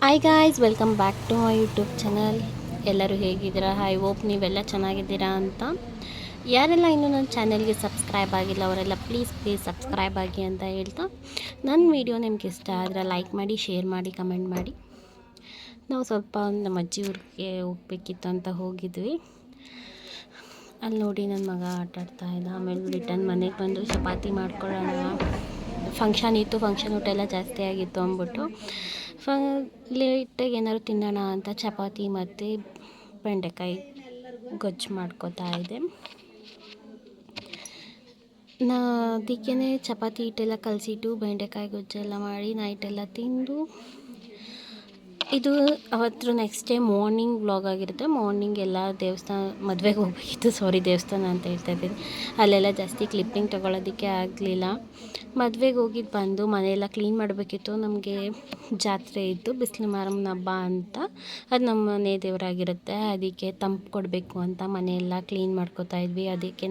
Hi guys, welcome back to my YouTube channel. ಎಲ್ಲರೂ ಹೇಗಿದ್ದೀರಾ? I hope ನೀವೆಲ್ಲ ಚೆನ್ನಾಗಿದ್ದೀರಾ ಅಂತ. ಯಾರೆಲ್ಲ ಇನ್ನೂ ನನ್ನ ಚಾನಲ್ಗೆ ಸಬ್ಸ್ಕ್ರೈಬ್ ಆಗಿಲ್ಲ ಅವರೆಲ್ಲ ಪ್ಲೀಸ್ ಸಬ್ಸ್ಕ್ರೈಬ್ ಆಗಿ ಅಂತ ಹೇಳ್ತಾ, ನನ್ನ ವೀಡಿಯೋ ನಿಮ್ಗೆ ಇಷ್ಟ ಆದರೆ ಲೈಕ್ ಮಾಡಿ, ಶೇರ್ ಮಾಡಿ, ಕಮೆಂಟ್ ಮಾಡಿ. ನಾವು ಸ್ವಲ್ಪ ನಮ್ಮ ಅಜ್ಜಿ ಊರಿಗೆ ಹೋಗ್ಬೇಕಿತ್ತು ಅಂತ ಹೋಗಿದ್ವಿ. ಅಲ್ಲಿ ನೋಡಿ ನನ್ನ ಮಗ ಆಟಾಡ್ತಾ ಇದ್ದ. ಆಮೇಲೆ ರಿಟರ್ನ್ ಮನೆಗೆ ಬಂದು ಚಪಾತಿ ಮಾಡ್ಕೊಳ್ಳೋಣ, ಫಂಕ್ಷನ್ ಇತ್ತು, ಫಂಕ್ಷನ್ ಊಟ ಎಲ್ಲ ಜಾಸ್ತಿ ಆಗಿತ್ತು ಅಂದ್ಬಿಟ್ಟು ಲೇಟಾಗಿ ಏನಾದ್ರು ತಿನ್ನೋಣ ಅಂತ ಚಪಾತಿ ಮತ್ತು ಬೆಂಡೆಕಾಯಿ ಗೊಜ್ಜು ಮಾಡ್ಕೋತಾ ಇದ್ದೆ. ಅದಕ್ಕೇ ಚಪಾತಿ ಹಿಟ್ಟೆಲ್ಲ ಕಲಸಿಟ್ಟು ಬೆಂಡೆಕಾಯಿ ಗೊಜ್ಜೆಲ್ಲ ಮಾಡಿ ನೈಟೆಲ್ಲ ತಿಂದು, ಇದು ಅವತ್ತು ನೆಕ್ಸ್ಟ್ ಡೇ ಮಾರ್ನಿಂಗ್ ವ್ಲಾಗ್ ಆಗಿರುತ್ತೆ. ಮಾರ್ನಿಂಗ್ ಎಲ್ಲ ಮದುವೆಗೆ ಹೋಗಬೇಕಿತ್ತು, ದೇವಸ್ಥಾನ ಅಂತ ಹೇಳ್ತಾ ಇದ್ದೀನಿ. ಅಲ್ಲೆಲ್ಲ ಜಾಸ್ತಿ ಕ್ಲಿಪ್ಪಿಂಗ್ ತೊಗೊಳೋದಕ್ಕೆ ಆಗಲಿಲ್ಲ. ಮದುವೆಗೆ ಹೋಗಿದ್ದು ಬಂದು ಮನೆಯೆಲ್ಲ ಕ್ಲೀನ್ ಮಾಡಬೇಕಿತ್ತು. ನಮಗೆ ಜಾತ್ರೆ ಇತ್ತು, ಬಿಸಿಲು ಮಾರಮ್ಮನ ಹಬ್ಬ ಅಂತ. ಅದು ನಮ್ಮ ಮನೆ ದೇವರಾಗಿರುತ್ತೆ. ಅದಕ್ಕೆ ತಂಪು ಕೊಡಬೇಕು ಅಂತ ಮನೆಯೆಲ್ಲ ಕ್ಲೀನ್ ಮಾಡ್ಕೋತಾ ಇದ್ವಿ. ಅದಕ್ಕೆ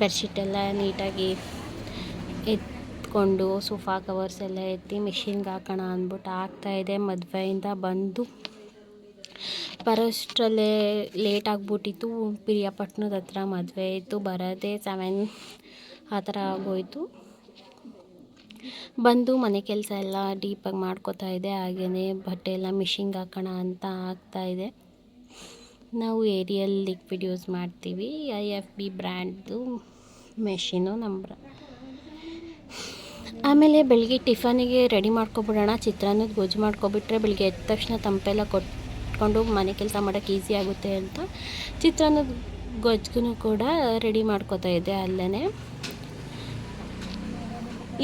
ಬೆಡ್ಶೀಟೆಲ್ಲ ನೀಟಾಗಿ ಎತ್ಕೊಂಡು ಸೋಫಾ ಕವರ್ಸ್ ಎಲ್ಲ ಎತ್ತಿ ಮಿಷಿನ್ಗೆ ಹಾಕೋಣ ಅಂದ್ಬಿಟ್ಟು ಹಾಕ್ತಾಯಿದ್ದೆ. ಮದುವೆಯಿಂದ ಬಂದು ಬರೋಷ್ಟರಲ್ಲೇ ಲೇಟ್ ಆಗಿಬಿಟ್ಟಿತ್ತು. ಪಿರಿಯಾಪಟ್ಟಣದ ಹತ್ರ ಮದುವೆ ಇತ್ತು, ಬರೋದೇ 7 ಆ ಥರ ಆಗೋಯಿತು. ಬಂದು ಮನೆ ಕೆಲಸ ಎಲ್ಲ ಡೀಪಾಗಿ ಮಾಡ್ಕೋತಾ ಇದ್ದೆ. ಹಾಗೆಯೇ ಬಟ್ಟೆ ಎಲ್ಲ ಮಿಷಿನ್ಗೆ ಹಾಕೋಣ ಅಂತ ಹಾಕ್ತಾಯಿದ್ದೆ. ನಾವು ಏರಿಯಲ್ ಲಿಕ್ವಿಡ್ ಯೂಸ್ ಮಾಡ್ತೀವಿ, IFB ಬ್ರ್ಯಾಂಡ್ದು ಮೆಷಿನು ಆಮೇಲೆ ಬೆಳಗ್ಗೆ ಟಿಫನಿಗೆ ರೆಡಿ ಮಾಡ್ಕೊಬಿಡೋಣ. ಚಿತ್ರಾನ್ನದ ಗೊಜ್ಜು ಮಾಡ್ಕೊಬಿಟ್ರೆ ಬೆಳಗ್ಗೆ ಎದ್ದ ತಕ್ಷಣ ತಂಪೆಲ್ಲ ಕೊಟ್ಕೊಂಡು ಮನೆ ಕೆಲಸ ಮಾಡೋಕ್ಕೆ ಈಸಿ ಆಗುತ್ತೆ ಅಂತ ಚಿತ್ರಾನ್ನದ ಗೊಜ್ಜು ಕೂಡ ರೆಡಿ ಮಾಡ್ಕೋತಾ ಇದ್ದೆ ಅಲ್ಲೇ.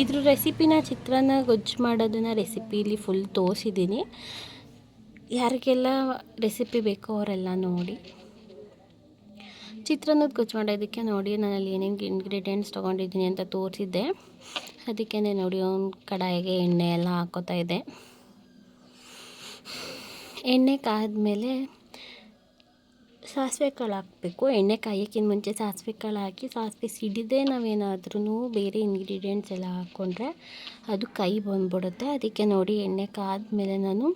ಇದ್ರ ರೆಸಿಪಿನ, ಚಿತ್ರಾನ್ನ ಗೊಜ್ಜು ಮಾಡೋದನ್ನು ರೆಸಿಪಿಲಿ ಫುಲ್ ತೋರಿಸಿದ್ದೀನಿ. ಯಾರಿಗೆಲ್ಲ ರೆಸಿಪಿ ಬೇಕೋ ಅವರೆಲ್ಲ ನೋಡಿ. ಚಿತ್ರಾನ್ನದ ಗೊಜ್ಜು ಮಾಡೋದಕ್ಕೆ ನೋಡಿ ನಾನಲ್ಲಿ ಏನೇನು ಇಂಗ್ರೀಡಿಯೆಂಟ್ಸ್ ತೊಗೊಂಡಿದ್ದೀನಿ ಅಂತ ತೋರಿಸಿದ್ದೆ. ಅದಕ್ಕೇ ನೋಡಿ ಒಂದು ಕಡಾಯಿಗೆ ಎಣ್ಣೆ ಎಲ್ಲ ಹಾಕೋತಾ ಇದ್ದೆ. ಎಣ್ಣೆ ಕಾದ್ಮೇಲೆ ಸಾಸಿವೆ ಕಾಳು ಹಾಕಬೇಕು. ಎಣ್ಣೆ ಕಾಯೋಕ್ಕಿಂತ ಮುಂಚೆ ಸಾಸಿವೆ ಕಾಳು ಹಾಕಿ, ಸಾಸಿವೆ ಸಿಡಿದೇ ನಾವೇನಾದ್ರೂ ಬೇರೆ ಇಂಗ್ರೀಡಿಯೆಂಟ್ಸ್ ಎಲ್ಲ ಹಾಕ್ಕೊಂಡ್ರೆ ಅದು ಕೈ ಬಂದ್ಬಿಡುತ್ತೆ. ಅದಕ್ಕೆ ನೋಡಿ ಎಣ್ಣೆ ಕಾದ್ಮೇಲೆ ನಾನು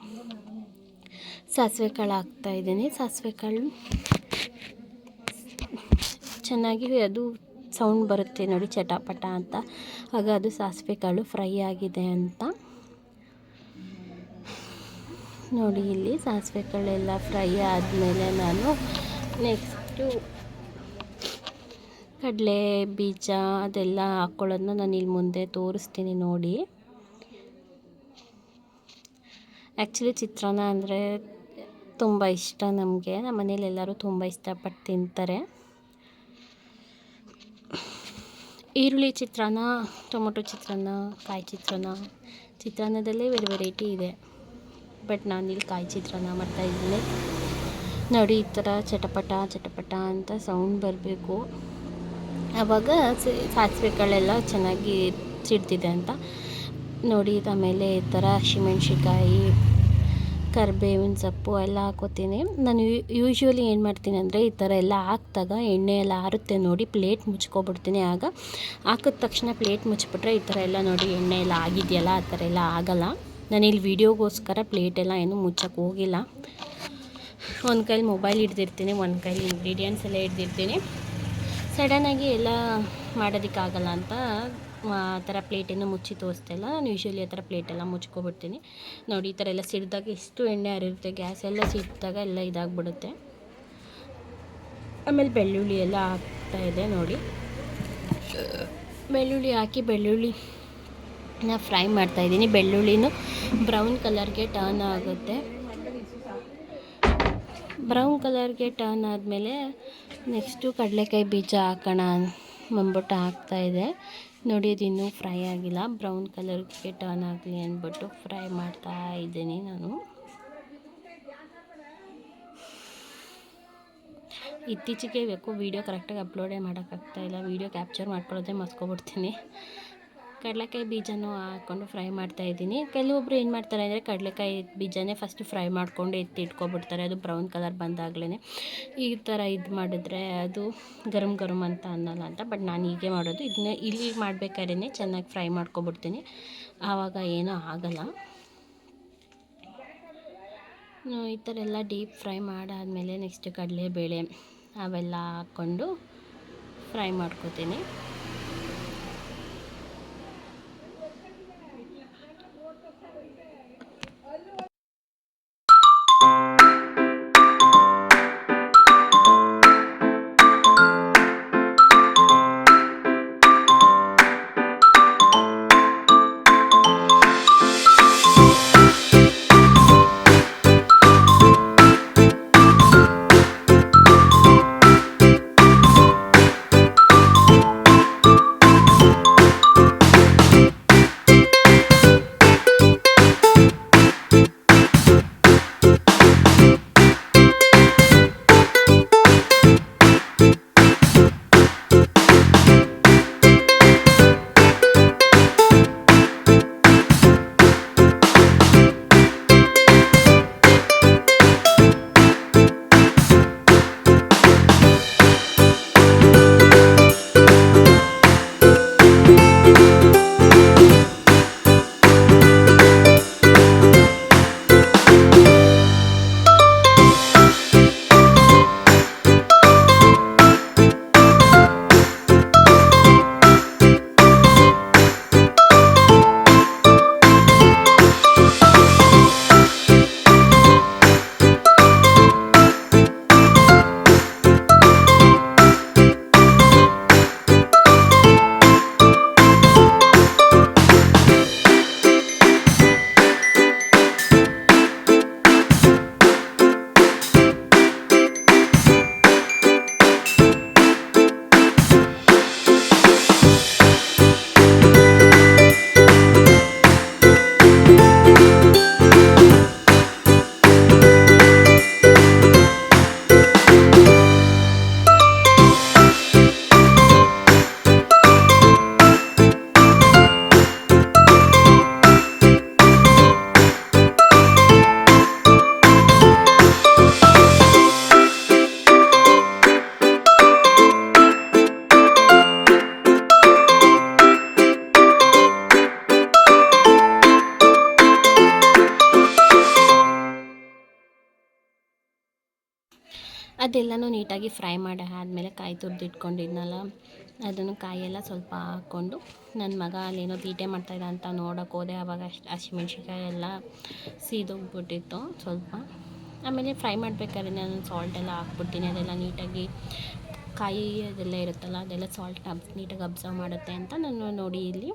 ಸಾಸಿವೆ ಕಾಳು ಹಾಕ್ತಾಯಿದ್ದೀನಿ. ಸಾಸಿವೆ ಕಾಳು ಚೆನ್ನಾಗಿ ಅದು ಸೌಂಡ್ ಬರುತ್ತೆ ನೋಡಿ, ಚಟಾಪಟ ಅಂತ. ಆಗ ಅದು ಸಾಸಿವೆ ಕಾಳು ಫ್ರೈ ಆಗಿದೆ ಅಂತ ನೋಡಿ. ಇಲ್ಲಿ ಸಾಸಿವೆ ಕಾಳೆಲ್ಲ ಫ್ರೈ ಆದಮೇಲೆ ನಾನು ನೆಕ್ಸ್ಟು ಕಡಲೆ ಬೀಜ ಅದೆಲ್ಲ ಹಾಕ್ಕೊಳ್ಳೋದನ್ನ ನಾನು ಇಲ್ಲಿ ಮುಂದೆ ತೋರಿಸ್ತೀನಿ ನೋಡಿ. ಆ್ಯಕ್ಚುಲಿ ಚಿತ್ರಾನ್ನ ಅಂದರೆ ತುಂಬ ಇಷ್ಟ ನಮಗೆ. ನಮ್ಮ ಮನೇಲಿ ಎಲ್ಲರೂ ತುಂಬ ಇಷ್ಟಪಟ್ಟು ತಿಂತಾರೆ. ಈರುಳ್ಳಿ ಚಿತ್ರಾನ್ನ, ಟೊಮೊಟೊ ಚಿತ್ರಾನ್ನ, ಕಾಯಿ ಚಿತ್ರಾನ್ನದಲ್ಲೇ ವೆರೈಟಿ ಇದೆ. ಬಟ್ ನಾನಿಲ್ಲಿ ಕಾಯಿ ಚಿತ್ರಾನ್ನ ಮಾಡ್ತಾಯಿದ್ದೀನಿ ನೋಡಿ. ಈ ಥರ ಚಟಪಟ ಅಂತ ಸೌಂಡ್ ಬರಬೇಕು. ಆವಾಗ ಸಾಸಿವೆ ಕಾಳೆಲ್ಲ ಚೆನ್ನಾಗಿ ಸಿಡ್ತಿದೆ ಅಂತ ನೋಡಿ. ಆಮೇಲೆ ಈ ಥರ ಹಸಿಮೆಣ್ಸಿಕಾಯಿ, ಕರಿಬೇವಿನ ಸೊಪ್ಪು ಎಲ್ಲ ಹಾಕೋತೀನಿ. ನಾನು ಯೂಶ್ವಲಿ ಏನು ಮಾಡ್ತೀನಿ ಅಂದರೆ, ಈ ಥರ ಎಲ್ಲ ಹಾಕಿದಾಗ ಎಣ್ಣೆ ಎಲ್ಲ ಆರುತ್ತೆ ನೋಡಿ, ಪ್ಲೇಟ್ ಮುಚ್ಕೊಬಿಡ್ತೀನಿ. ಆಗ ಹಾಕಿದ ತಕ್ಷಣ ಪ್ಲೇಟ್ ಮುಚ್ಚಿಬಿಟ್ರೆ ಈ ಥರ ಎಲ್ಲ ನೋಡಿ ಎಣ್ಣೆ ಎಲ್ಲ ಆಗಿದೆಯಲ್ಲ, ಆ ಥರ ಎಲ್ಲ ಆಗೋಲ್ಲ. ನಾನಿಲ್ಲಿ ವೀಡಿಯೋಗೋಸ್ಕರ ಪ್ಲೇಟೆಲ್ಲ ಏನೂ ಮುಚ್ಚಕ್ಕೆ ಹೋಗಿಲ್ಲ. ಒಂದು ಕೈಲಿ ಮೊಬೈಲ್ ಹಿಡ್ದಿರ್ತೀನಿ, ಒಂದು ಕೈಲಿ ಇಂಗ್ರೀಡಿಯೆಂಟ್ಸ್ ಎಲ್ಲ ಹಿಡ್ದಿರ್ತೀನಿ. ಸಡನ್ನಾಗಿ ಎಲ್ಲ ಮಾಡೋದಕ್ಕಾಗಲ್ಲ ಅಂತ ಆ ಥರ ಪ್ಲೇಟನ್ನು ಮುಚ್ಚಿ ತೋರಿಸ್ತಾಯಿಲ್ಲ. ನಾನು ಯೂಶ್ವಲಿ ಆ ಥರ ಪ್ಲೇಟೆಲ್ಲ ಮುಚ್ಕೊಬಿಡ್ತೀನಿ ನೋಡಿ. ಈ ಥರ ಎಲ್ಲ ಸಿಡಿದಾಗ ಎಷ್ಟು ಎಣ್ಣೆ ಹರಿಯುತ್ತೆ, ಗ್ಯಾಸ್ ಎಲ್ಲ ಸಿಡಿದಾಗ ಎಲ್ಲ ಇದಾಗ್ಬಿಡುತ್ತೆ. ಆಮೇಲೆ ಬೆಳ್ಳುಳ್ಳಿ ಎಲ್ಲ ಹಾಕ್ತಾಯಿದೆ ನೋಡಿ. ಬೆಳ್ಳುಳ್ಳಿ ಹಾಕಿ ಬೆಳ್ಳುಳ್ಳಿನ ಫ್ರೈ ಮಾಡ್ತಾಯಿದ್ದೀನಿ. ಬೆಳ್ಳುಳ್ಳಿನೂ ಬ್ರೌನ್ ಕಲರ್ಗೆ ಟರ್ನ್ ಆಗುತ್ತೆ. ಬ್ರೌನ್ ಕಲರ್ಗೆ ಟರ್ನ್ ಆದಮೇಲೆ ನೆಕ್ಸ್ಟು ಕಡಲೆಕಾಯಿ ಬೀಜ ಹಾಕೋಣ ಅಂದ್ಬಿಟ್ಟು ಹಾಕ್ತಾಯಿದೆ ನೋಡಿ. ಅದು ಇನ್ನೂ ಫ್ರೈ ಆಗಿಲ್ಲ, ಬ್ರೌನ್ ಕಲರ್ಗೆ ಟರ್ನ್ ಆಗಲಿ ಅಂದ್ಬಿಟ್ಟು ಫ್ರೈ ಮಾಡ್ತಾ ಇದ್ದೀನಿ ನಾನು. ಇತ್ತೀಚೆಗೆ ಬೇಕು ವೀಡಿಯೋ ಕರೆಕ್ಟಾಗಿ ಅಪ್ಲೋಡೇ ಮಾಡೋಕ್ಕಾಗ್ತಾಯಿಲ್ಲ. Video capture ಮಾಡ್ಕೊಳ್ಳೋದೇ ಮರ್ತ್ಕೊಬಿಡ್ತೀನಿ. ಕಡಲೆಕಾಯಿ ಬೀಜನೂ ಹಾಕ್ಕೊಂಡು ಫ್ರೈ ಮಾಡ್ತಾಯಿದ್ದೀನಿ. ಕೆಲವೊಬ್ಬರು ಏನು ಮಾಡ್ತಾರೆ ಅಂದರೆ, ಕಡಲೆಕಾಯಿ ಬೀಜನೇ ಫಸ್ಟ್ ಫ್ರೈ ಮಾಡ್ಕೊಂಡು ಇಟ್ಕೊಬಿಡ್ತಾರೆ. ಅದು ಬ್ರೌನ್ ಕಲರ್ ಬಂದಾಗಲೇ ಈ ಥರ ಇದು ಮಾಡಿದ್ರೆ ಅದು ಗರಂ ಅಂತ ಅನ್ನಲ್ಲ ಅಂತ. ಬಟ್ ನಾನು ಹೀಗೆ ಮಾಡೋದು. ಇದನ್ನ ಇಲ್ಲಿ ಮಾಡಬೇಕಾದ್ರೆ ಚೆನ್ನಾಗಿ ಫ್ರೈ ಮಾಡ್ಕೊಬಿಡ್ತೀನಿ, ಆವಾಗ ಏನೂ ಆಗಲ್ಲ. ಈ ಥರ ಎಲ್ಲ ಡೀಪ್ ಫ್ರೈ ಮಾಡಾದಮೇಲೆ ನೆಕ್ಸ್ಟ್ ಕಡಲೆಬೇಳೆ ಅವೆಲ್ಲ ಹಾಕ್ಕೊಂಡು ಫ್ರೈ ಮಾಡ್ಕೊತೀನಿ. ಅದೆಲ್ಲನೂ ನೀಟಾಗಿ ಫ್ರೈ ಮಾಡಿ ಆದಮೇಲೆ ಕಾಯಿ ತುರಿದಿಟ್ಕೊಂಡಿದ್ನಲ್ಲ ಅದನ್ನು ಕಾಯೆಲ್ಲ ಸ್ವಲ್ಪ ಹಾಕ್ಕೊಂಡು ನನ್ನ ಮಗ ಅಲ್ಲೇನೋ ತೀಟೆ ಮಾಡ್ತಾಯಿದ್ದ ಅಂತ ನೋಡೋಕೆ ಹೋದೆ. ಆವಾಗ ಹಸಿಮೆಣ್ಸಿನ್ಕಾಯಿ ಎಲ್ಲ ಸೀದೋಗ್ಬಿಟ್ಟಿತ್ತು ಸ್ವಲ್ಪ. ಆಮೇಲೆ ಫ್ರೈ ಮಾಡಬೇಕಾದ್ರೆ ನಾನು ಸಾಲ್ಟೆಲ್ಲ ಹಾಕ್ಬಿಡ್ತೀನಿ. ಅದೆಲ್ಲ ನೀಟಾಗಿ ಕಾಯಿ ಅದೆಲ್ಲ ಇರುತ್ತಲ್ಲ ಅದೆಲ್ಲ ಸಾಲ್ಟ್ ನೀಟಾಗಿ ಅಬ್ಸರ್ವ್ ಮಾಡುತ್ತೆ ಅಂತ ನಾನು ನೋಡಿ ಇಲ್ಲಿ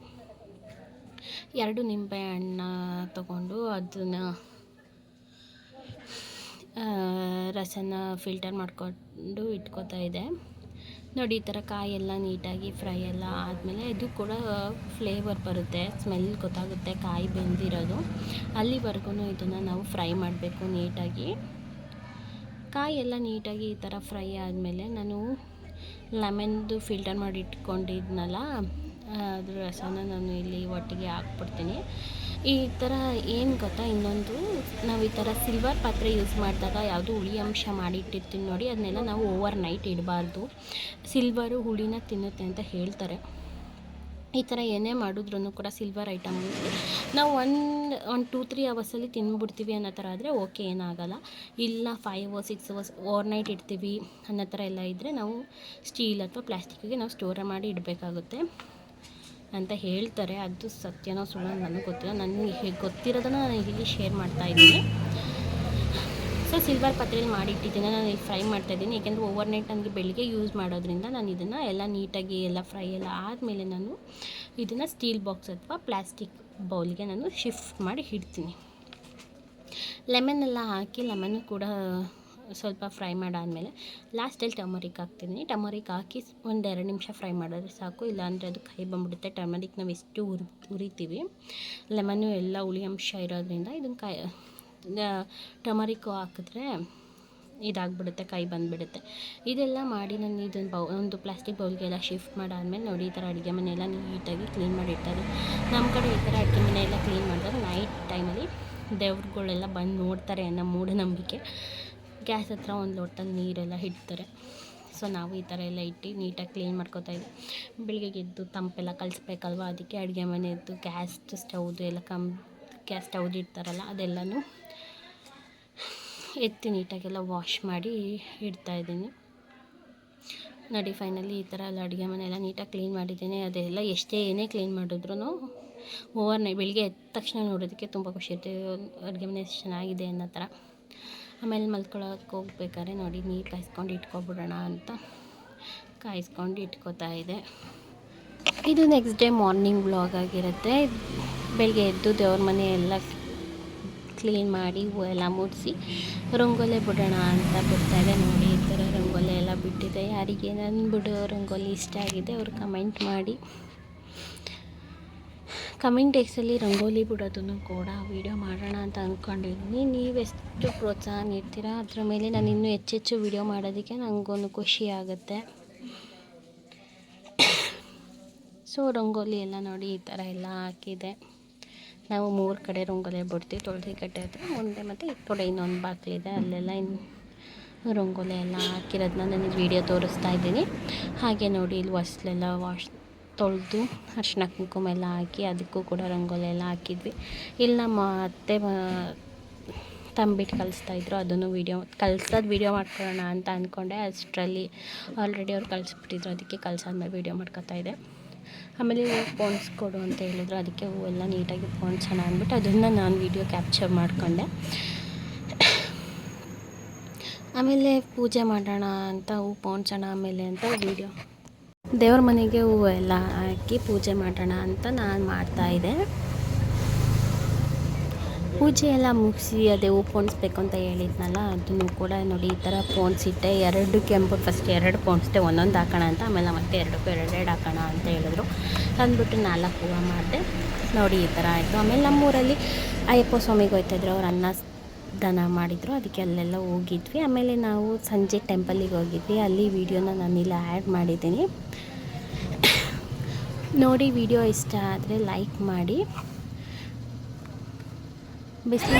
2 ನಿಂಬೆ ಹಣ್ಣು ತೊಗೊಂಡು ಅದನ್ನು ರಸನ ಫಿಲ್ಟರ್ ಮಾಡಿಕೊಂಡು ಇಟ್ಕೋತಾ ಇದೆ ನೋಡಿ. ಈ ಥರ ಕಾಯೆಲ್ಲ ನೀಟಾಗಿ ಫ್ರೈ ಎಲ್ಲ ಆದಮೇಲೆ ಇದು ಕೂಡ ಫ್ಲೇವರ್ ಬರುತ್ತೆ, ಸ್ಮೆಲ್ ಗೊತ್ತಾಗುತ್ತೆ ಕಾಯಿ ಬೆಂದಿರೋದು. ಅಲ್ಲಿವರೆಗೂ ಇದನ್ನು ನಾವು ಫ್ರೈ ಮಾಡಬೇಕು ನೀಟಾಗಿ. ಕಾಯಿ ಎಲ್ಲ ನೀಟಾಗಿ ಈ ಥರ ಫ್ರೈ ಆದಮೇಲೆ ನಾನು ಲೆಮನ್ದು ಫಿಲ್ಟರ್ ಮಾಡಿ ಇಟ್ಕೊಂಡಿದ್ನಲ್ಲ ಅದ್ರ ರಸನ ನಾನು ಇಲ್ಲಿ ಒಟ್ಟಿಗೆ ಹಾಕ್ಬಿಡ್ತೀನಿ. ಈ ಥರ ಏನು ಗೊತ್ತಾ, ಇನ್ನೊಂದು ನಾವು ಈ ಥರ ಸಿಲ್ವರ್ ಪಾತ್ರೆ ಯೂಸ್ ಮಾಡಿದಾಗ ಯಾವುದು ಹುಳಿ ಅಂಶ ಮಾಡಿಟ್ಟಿರ್ತೀನಿ ನೋಡಿ, ಅದನ್ನೆಲ್ಲ ನಾವು ಓವರ್ ನೈಟ್ ಇಡಬಾರ್ದು. ಸಿಲ್ವರು ಹುಳಿನ ತಿನ್ನುತ್ತೆ ಅಂತ ಹೇಳ್ತಾರೆ. ಈ ಥರ ಏನೇ ಮಾಡಿದ್ರೂ ಕೂಡ ಸಿಲ್ವರ್ ಐಟಮ್ ನಾವು ಒಂದು 2-3 ಅವರ್ಸಲ್ಲಿ ತಿಂದ್ಬಿಡ್ತೀವಿ ಅನ್ನೋ ಥರ ಆದರೆ ಓಕೆ, ಏನಾಗಲ್ಲ. ಇಲ್ಲ 5 or 6 hours ಓವರ್ ನೈಟ್ ಇಡ್ತೀವಿ ಅನ್ನೋ ಥರ ಎಲ್ಲ ಇದ್ದರೆ ನಾವು ಸ್ಟೀಲ್ ಅಥವಾ ಪ್ಲಾಸ್ಟಿಕ್ಕಿಗೆ ನಾವು ಸ್ಟೋರ್ ಮಾಡಿ ಇಡಬೇಕಾಗುತ್ತೆ ಅಂತ ಹೇಳ್ತಾರೆ. ಅದು ಸತ್ಯನೋ ಸುಳ್ಳು ನನಗೆ ಗೊತ್ತಿಲ್ಲ. ನನಗೆ ಗೊತ್ತಿರೋದನ್ನು ನಾನು ಇಲ್ಲಿ ಶೇರ್ ಮಾಡ್ತಾಯಿದ್ದೀನಿ. ಸೊ ಸಿಲ್ವರ್ ಪಾತ್ರೆಯಲ್ಲಿ ಮಾಡಿಟ್ಟಿದ್ದೀನಿ, ನಾನು ಇಲ್ಲಿ ಫ್ರೈ ಮಾಡ್ತಾಯಿದ್ದೀನಿ. ಏಕೆಂದರೆ ಓವರ್ ನೈಟ್ ನನಗೆ ಬೆಳಿಗ್ಗೆ ಯೂಸ್ ಮಾಡೋದ್ರಿಂದ ನಾನು ಇದನ್ನು ಎಲ್ಲ ನೀಟಾಗಿ ಎಲ್ಲ ಫ್ರೈ ಎಲ್ಲ ಆದಮೇಲೆ ನಾನು ಇದನ್ನು ಸ್ಟೀಲ್ ಬಾಕ್ಸ್ ಅಥವಾ ಪ್ಲಾಸ್ಟಿಕ್ ಬೌಲ್ಗೆ ನಾನು ಶಿಫ್ಟ್ ಮಾಡಿ ಇಡ್ತೀನಿ. ಲೆಮನ್ ಎಲ್ಲ ಹಾಕಿ ಲೆಮನ್ನು ಕೂಡ ಸ್ವಲ್ಪ ಫ್ರೈ ಮಾಡಾದಮೇಲೆ ಲಾಸ್ಟಲ್ಲಿ ಟರ್ಮರಿಕ್ ಹಾಕ್ತಿದ್ದೀನಿ. ಟರ್ಮರಿಕ್ ಹಾಕಿ 1-2 ನಿಮಿಷ ಫ್ರೈ ಮಾಡಿದ್ರೆ ಸಾಕು, ಇಲ್ಲಾಂದರೆ ಅದು ಕೈ ಬಂದುಬಿಡುತ್ತೆ. ಟರ್ಮರಿಕ್ ನಾವು ಎಷ್ಟು ಉರಿತೀವಿ, ಲೆಮನ್ನು ಎಲ್ಲ ಹುಳಿ ಅಂಶ ಇರೋದ್ರಿಂದ ಇದನ್ನು ಟರ್ಮರಿಕ್ಕು ಹಾಕಿದ್ರೆ ಇದಾಗ್ಬಿಡುತ್ತೆ, ಕೈ ಬಂದುಬಿಡುತ್ತೆ. ಇದೆಲ್ಲ ಮಾಡಿ ನಾನು ಇದನ್ನು ಒಂದು ಪ್ಲಾಸ್ಟಿಕ್ ಬೌಲ್ಗೆಲ್ಲ ಶಿಫ್ಟ್ ಮಾಡಾದಮೇಲೆ ನೋಡಿ, ಈ ಥರ ಅಡುಗೆ ಮನೆಯೆಲ್ಲ ನೀಟಾಗಿ ಕ್ಲೀನ್ ಮಾಡಿರ್ತಾರೆ. ನಮ್ಮ ಕಡೆ ಈ ಥರ ಅಡುಗೆ ಮನೆಯೆಲ್ಲ ಕ್ಲೀನ್ ಮಾಡಿದಾಗ ನೈಟ್ ಟೈಮಲ್ಲಿ ದೇವ್ರುಗಳೆಲ್ಲ ಬಂದು ನೋಡ್ತಾರೆ ಅನ್ನೋ ಮೂಢನಂಬಿಕೆ. ಗ್ಯಾಸ್ ಹತ್ರ ಒಂದು ಲೋಟದಲ್ಲಿ ನೀರೆಲ್ಲ ಇಡ್ತಾರೆ. ಸೊ ನಾವು ಈ ಥರ ಎಲ್ಲ ಇಟ್ಟು ನೀಟಾಗಿ ಕ್ಲೀನ್ ಮಾಡ್ಕೊತಾಯಿದ್ವಿ. ಬೆಳಿಗ್ಗೆ ಎದ್ದು ತಂಪೆಲ್ಲ ಕಲಿಸ್ಬೇಕಲ್ವ, ಅದಕ್ಕೆ ಅಡುಗೆ ಮನೆಯದ್ದು ಗ್ಯಾಸ್ ಸ್ಟವ್ದು ಎಲ್ಲ ಗ್ಯಾಸ್ ಸ್ಟವ್ದು ಇಡ್ತಾರಲ್ಲ ಅದೆಲ್ಲನೂ ಎತ್ತಿ ನೀಟಾಗೆಲ್ಲ ವಾಶ್ ಮಾಡಿ ಇಡ್ತಾಯಿದ್ದೀನಿ. ನೋಡಿ ಫೈನಲಿ ಈ ಥರ ಎಲ್ಲ ಅಡುಗೆ ಮನೆಯೆಲ್ಲ ನೀಟಾಗಿ ಕ್ಲೀನ್ ಮಾಡಿದ್ದೀನಿ. ಅದೆಲ್ಲ ಎಷ್ಟೇ ಏನೇ ಕ್ಲೀನ್ ಮಾಡಿದ್ರು ಓವರ್ನೈಟ್ ಬೆಳಿಗ್ಗೆ ಎದ್ದ ತಕ್ಷಣ ನೋಡೋದಕ್ಕೆ ತುಂಬ ಖುಷಿ ಇರುತ್ತೆ, ಅಡುಗೆ ಮನೆ ಎಷ್ಟು ಚೆನ್ನಾಗಿದೆ ಅನ್ನೋ ಥರ. ಆಮೇಲೆ ಮಲ್ಕೊಳಕ್ಕೆ ಹೋಗ್ಬೇಕಾದ್ರೆ ನೋಡಿ ನೀರು ಕಾಯಿಸ್ಕೊಂಡು ಇಟ್ಕೊಬಿಡೋಣ ಅಂತ ಕಾಯಿಸ್ಕೊಂಡು ಇಟ್ಕೋತಾ ಇದೆ. ಇದು ನೆಕ್ಸ್ಟ್ ಡೇ ಮಾರ್ನಿಂಗ್ ಬ್ಲಾಗ್ ಆಗಿರುತ್ತೆ. ಬೆಳಗ್ಗೆ ಎದ್ದು ದೇವ್ರ ಮನೆ ಎಲ್ಲ ಕ್ಲೀನ್ ಮಾಡಿ ಹೂವೆಲ್ಲ ಮುಡಿಸಿ ರಂಗೋಲಿ ಬಿಡೋಣ ಅಂತ ಬಿಡ್ತಾಯಿದೆ. ನೋಡಿ ಈ ಥರ ರಂಗೋಲಿ ಎಲ್ಲ ಬಿಟ್ಟಿದೆ. ಯಾರಿಗೆ ನಾನು ಬಿಡೋ ರಂಗೋಲಿ ಇಷ್ಟ ಆಗಿದೆ ಅವ್ರು ಕಮೆಂಟ್ ಮಾಡಿ. ಕಮೆಂಟ್ ಬಾಕ್ಸಲ್ಲಿ ರಂಗೋಲಿ ಬಿಡೋದನ್ನು ಕೂಡ ವೀಡಿಯೋ ಮಾಡೋಣ ಅಂತ ಅಂದ್ಕೊಂಡಿದ್ದೀನಿ. ನೀವೆಷ್ಟು ಪ್ರೋತ್ಸಾಹ ನೀಡ್ತೀರಾ ಅದರ ಮೇಲೆ ನಾನು ಇನ್ನೂ ಹೆಚ್ಚೆಚ್ಚು ವೀಡಿಯೋ ಮಾಡೋದಕ್ಕೆ ನನಗೊಂದು ಖುಷಿ ಆಗುತ್ತೆ. ಸೊ ರಂಗೋಲಿ ಎಲ್ಲ ನೋಡಿ ಈ ಥರ ಎಲ್ಲ ಹಾಕಿದೆ. ನಾವು 3 ಕಡೆ ರಂಗೋಲಿ ಬಿಡ್ತೀವಿ. ತುಳಸಿ ಕಟ್ಟೆ ಹತ್ರ ಮುಂದೆ ಮತ್ತು ಈ ಕಡೆ ಇನ್ನೊಂದು ಬಾಗಿಲಿದೆ, ಅಲ್ಲೆಲ್ಲ ಇನ್ನು ರಂಗೋಲಿ ಎಲ್ಲ ಹಾಕಿರೋದನ್ನ ನನಗೆ ವೀಡಿಯೋ ತೋರಿಸ್ತಾ ಇದ್ದೀನಿ. ಹಾಗೆ ನೋಡಿ ಇಲ್ಲಿ ಹೊಸ್ಲೆಲ್ಲ ತೊಳೆದು ಅರಿಶಿನ ಕುಂಕುಮ ಎಲ್ಲ ಹಾಕಿ ಅದಕ್ಕೂ ಕೂಡ ರಂಗೋಲಿ ಎಲ್ಲ ಹಾಕಿದ್ವಿ. ಇಲ್ಲಿ ನಮ್ಮ ಅತ್ತೆ ತಂಬಿಟ್ಟು ಕಲಿಸ್ತಾಯಿದ್ರು, ಅದನ್ನು ವೀಡಿಯೋ ಮಾಡ್ಕೊಳ್ಳೋಣ ಅಂತ ಅಂದ್ಕೊಂಡೆ. ಅಷ್ಟರಲ್ಲಿ ಆಲ್ರೆಡಿ ಅವ್ರು ಕಲಿಸ್ಬಿಟ್ಟಿದ್ರು, ಅದಕ್ಕೆ ಕಲಿಸಾದ್ಮೇಲೆ ವೀಡಿಯೋ ಮಾಡ್ಕೊತಾ ಇದೆ. ಆಮೇಲೆ ಹೂವು ಪೋಣಿಸ್ಕೊಡು ಅಂತ ಹೇಳಿದ್ರು, ಅದಕ್ಕೆ ಹೂವೆಲ್ಲ ನೀಟಾಗಿ ಪೋಣಿಸೋಣ ಅಂದ್ಬಿಟ್ಟು ಅದನ್ನು ನಾನು ವೀಡಿಯೋ ಕ್ಯಾಪ್ಚರ್ ಮಾಡಿಕೊಂಡೆ. ಆಮೇಲೆ ಪೂಜೆ ಮಾಡೋಣ ಅಂತ ಹೂವು ಪೋಣಿಸೋಣ ಆಮೇಲೆ ಅಂತ ವೀಡಿಯೋ ದೇವ್ರ ಮನೆಗೆ ಹೂವು ಎಲ್ಲ ಹಾಕಿ ಪೂಜೆ ಮಾಡೋಣ ಅಂತ ನಾನು ಮಾಡ್ತಾಯಿದ್ದೆ. ಪೂಜೆ ಎಲ್ಲ ಮುಗಿಸಿ ಅದೇ ಹೂವು ಪೋಣಿಸ್ಬೇಕು ಅಂತ ಹೇಳಿದ್ನಲ್ಲ, ಅದನ್ನು ಕೂಡ ನೋಡಿ ಈ ಥರ ಪೋಣಿಸಿಟ್ಟೆ. 2 ಕೆಂಪು ಫಸ್ಟ್ 2 ಪೋಣಿಸ್ದೆ, ಒಂದೊಂದು ಹಾಕೋಣ ಅಂತ. ಆಮೇಲೆ ಮತ್ತೆ 2 ಹಾಕೋಣ ಅಂತ ಹೇಳಿದ್ರು. ಅಂದ್ಬಿಟ್ಟು 4 ಹೂವು ಮಾಡಿದೆ. ನೋಡಿ ಈ ಥರ ಆಯಿತು. ಆಮೇಲೆ ನಮ್ಮೂರಲ್ಲಿ ಅಯ್ಯಪ್ಪ ಸ್ವಾಮಿಗೆ ಹೋಗ್ತಾಯಿದ್ರು, ಅವ್ರು ಅನ್ನದಾನ ಮಾಡಿದರು, ಅದಕ್ಕೆ ಅಲ್ಲೆಲ್ಲ ಹೋಗಿದ್ವಿ. ಆಮೇಲೆ ನಾವು ಸಂಜೆ ಟೆಂಪಲಿಗೆ ಹೋಗಿದ್ವಿ, ಅಲ್ಲಿ ವೀಡಿಯೋನ ನಾನಿಲ್ಲಿ ಆ್ಯಡ್ ಮಾಡಿದ್ದೀನಿ. ನೋಡಿ ವಿಡಿಯೋ ಇಷ್ಟ ಆದರೆ ಲೈಕ್ ಮಾಡಿ. ಬಿಸಿಲು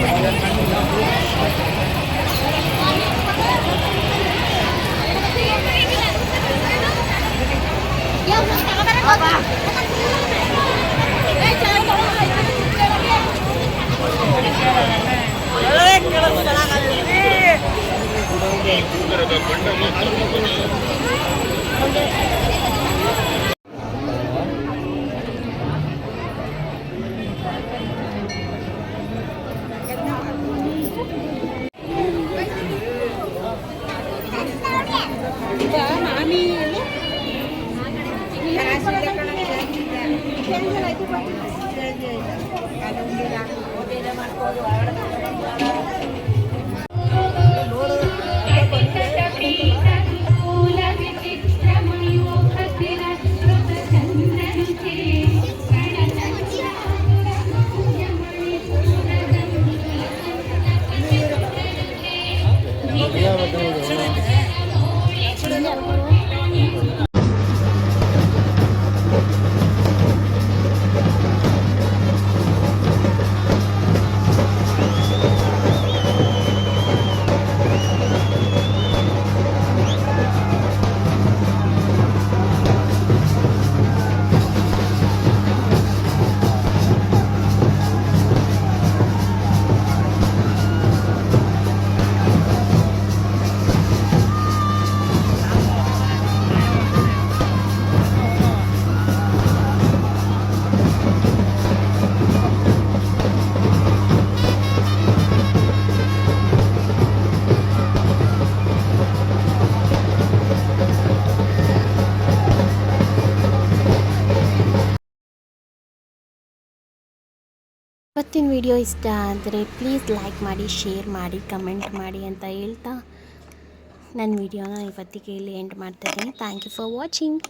ಇವತ್ತಿನ ವಿಡಿಯೋ ಇಷ್ಟ ಆದರೆ ಪ್ಲೀಸ್ ಲೈಕ್ ಮಾಡಿ, ಶೇರ್ ಮಾಡಿ, ಕಮೆಂಟ್ ಮಾಡಿ ಅಂತ ಹೇಳ್ತಾ ನನ್ನ ವಿಡಿಯೋನ ಇವತ್ತಿಗೆ ಇಲ್ಲಿ ಎಂಡ್ ಮಾಡ್ತಾಯಿದ್ದೀನಿ. Thank you for watching.